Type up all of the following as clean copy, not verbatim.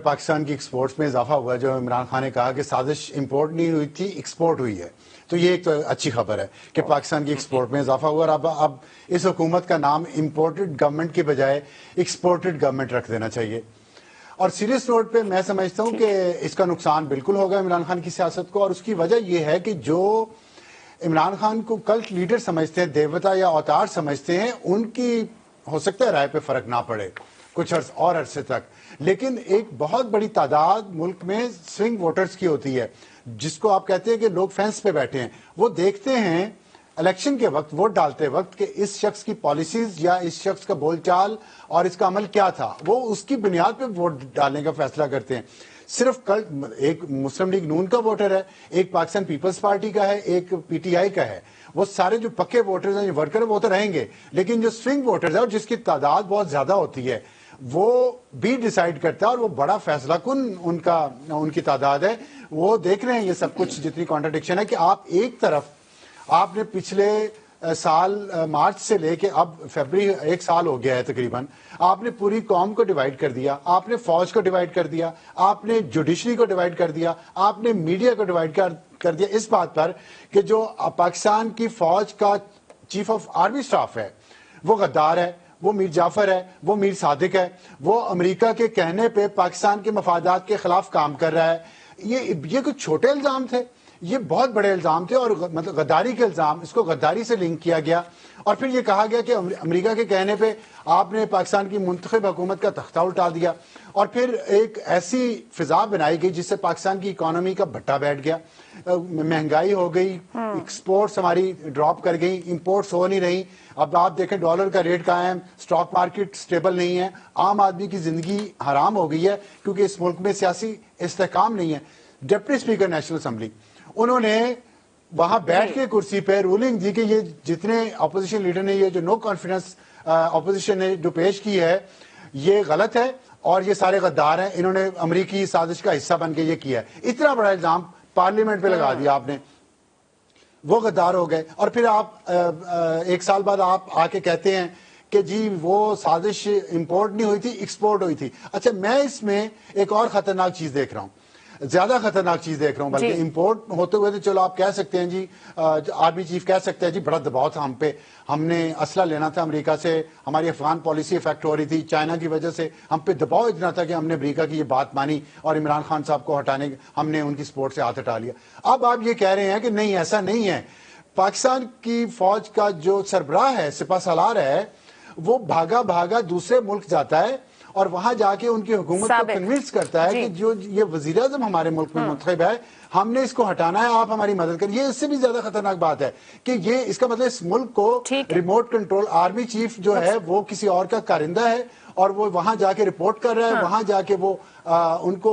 पाकिस्तान की एक्सपोर्ट्स में इजाफा हुआ, जो इमरान खान ने कहा कि साजिश इंपोर्ट नहीं हुई थी, एक्सपोर्ट हुई है, तो ये एक तो अच्छी खबर है कि पाकिस्तान की एक्सपोर्ट में इजाफा हुआ। और अब इस हुकूमत का नाम इम्पोर्टेड गवर्नमेंट के बजाय एक्सपोर्टेड गवर्नमेंट रख देना चाहिए। और सीरियस नोट पे मैं समझता हूँ कि इसका नुकसान बिल्कुल होगा इमरान खान की सियासत को, और उसकी वजह यह है कि जो इमरान खान को कल्ट लीडर समझते हैं, देवता या अवतार समझते हैं, उनकी हो सकता है राय पे फर्क ना पड़े कुछ और अरसे तक, लेकिन एक बहुत बड़ी तादाद मुल्क में स्विंग वोटर्स की होती है, जिसको आप कहते हैं कि लोग फेंस पे बैठे हैं। वो देखते हैं इलेक्शन के वक्त, वोट डालते वक्त, कि इस शख्स की पॉलिसीज या इस शख्स का बोलचाल और इसका अमल क्या था, वो उसकी बुनियाद पे वोट डालने का फैसला करते हैं। सिर्फ कल एक मुस्लिम लीग नून का वोटर है, एक पाकिस्तान पीपल्स पार्टी का है, एक पीटीआई का है, वो सारे जो पक्के वोटर्स हैं, जो वर्कर, वो तो रहेंगे, लेकिन जो स्विंग वोटर्स है और जिसकी तादाद बहुत ज्यादा होती है, वो भी डिसाइड करता है, और वो बड़ा फैसला कुन उनकी तादाद है। वो देख रहे हैं ये सब कुछ, जितनी कॉन्ट्रडिक्शन है, कि आप एक तरफ आपने पिछले साल मार्च से लेके अब फरवरी 1 साल हो गया है तकरीबन, आपने पूरी कौम को डिवाइड कर दिया, आपने फौज को डिवाइड कर दिया, आपने जुडिशरी को डिवाइड कर दिया, आपने मीडिया को डिवाइड कर दिया इस बात पर कि जो पाकिस्तान की फौज का चीफ ऑफ आर्मी स्टाफ है वो गद्दार है, वो मीर जाफर है, वो मीर सादिक है, वो अमेरिका के कहने पे पाकिस्तान के मफादात के खिलाफ काम कर रहा है। ये कुछ छोटे इल्जाम थे, ये बहुत बड़े इल्जाम थे, और मतलब गद्दारी के इल्जाम, इसको गद्दारी से लिंक किया गया। और फिर ये कहा गया कि अमेरिका के कहने पे आपने पाकिस्तान की मुंतखब हुकूमत का तख्ता उल्टा दिया, और फिर एक ऐसी फिजा बनाई गई जिससे पाकिस्तान की इकोनॉमी का भट्टा बैठ गया, महंगाई हो गई, एक्सपोर्ट्स हमारी ड्रॉप कर गई, इंपोर्ट्स हो नहीं रही। अब आप देखें डॉलर का रेट कायम, स्टॉक मार्केट स्टेबल नहीं है, आम आदमी की जिंदगी हराम हो गई है, क्योंकि इस मुल्क में सियासी इस्तेहकाम नहीं है। डिप्टी स्पीकर नेशनल असेंबली, उन्होंने वहां बैठ के कुर्सी पे रूलिंग दी कि ये जितने अपोजिशन लीडर ने ये जो नो कॉन्फिडेंस अपोजिशन ने जो पेश की है, ये गलत है और ये सारे गद्दार हैं, इन्होंने अमरीकी साजिश का हिस्सा बन के ये किया है। इतना बड़ा इल्जाम पार्लियामेंट पे लगा दिया आपने, वो गद्दार हो गए। और फिर आप 1 साल बाद आप आके कहते हैं कि जी वो साजिश इंपोर्ट नहीं हुई थी, एक्सपोर्ट हुई थी। अच्छा, मैं इसमें एक और खतरनाक चीज देख रहा हूं, ज्यादा खतरनाक चीज देख रहा हूं, बल्कि इंपोर्ट होते हुए तो चलो आप कह सकते हैं जी, आर्मी चीफ कह सकते हैं जी बड़ा दबाव था हम पे, हमने असला लेना था अमेरिका से, हमारी अफगान पॉलिसी इफेक्ट हो रही थी, चाइना की वजह से हम पे दबाव इतना था कि हमने अमेरिका की ये बात मानी और इमरान खान साहब को हटाने, हमने उनकी सपोर्ट से हाथ हटा लिया। अब आप ये कह रहे हैं कि नहीं, ऐसा नहीं है। पाकिस्तान की फौज का जो सरबराह है, सिपह सालार है, वो भागा भागा दूसरे मुल्क जाता है और वहां जाके उनकी हुकूमत को कन्विंस करता है कि जो ये वजीर आज़म हमारे मुल्क में मुंतखब है, हमने इसको हटाना है, आप हमारी मदद करिए। ये इससे भी ज्यादा खतरनाक बात है कि ये इसका मतलब इस मुल्क को रिमोट कंट्रोल, आर्मी चीफ जो है वो किसी और का कारिंदा है और वो वहां जाके रिपोर्ट कर रहा है, वहां जाके वो उनको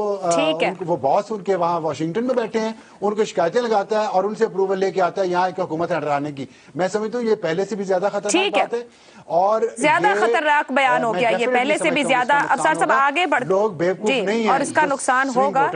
वो बॉस उनके वहां वाशिंगटन में बैठे हैं, उनको शिकायतें लगाता है और उनसे अप्रूवल लेके आता है यहाँ एक हुकूमत हटाने की। मैं समझता हूँ ये पहले से भी ज्यादा खतरनाक बात है और ज्यादा खतरनाक बयान हो गया ये, पहले से भी ज्यादा। अफसर साहब आगे बढ़, लोग बेवकूफ नहीं है और इसका नुकसान होगा।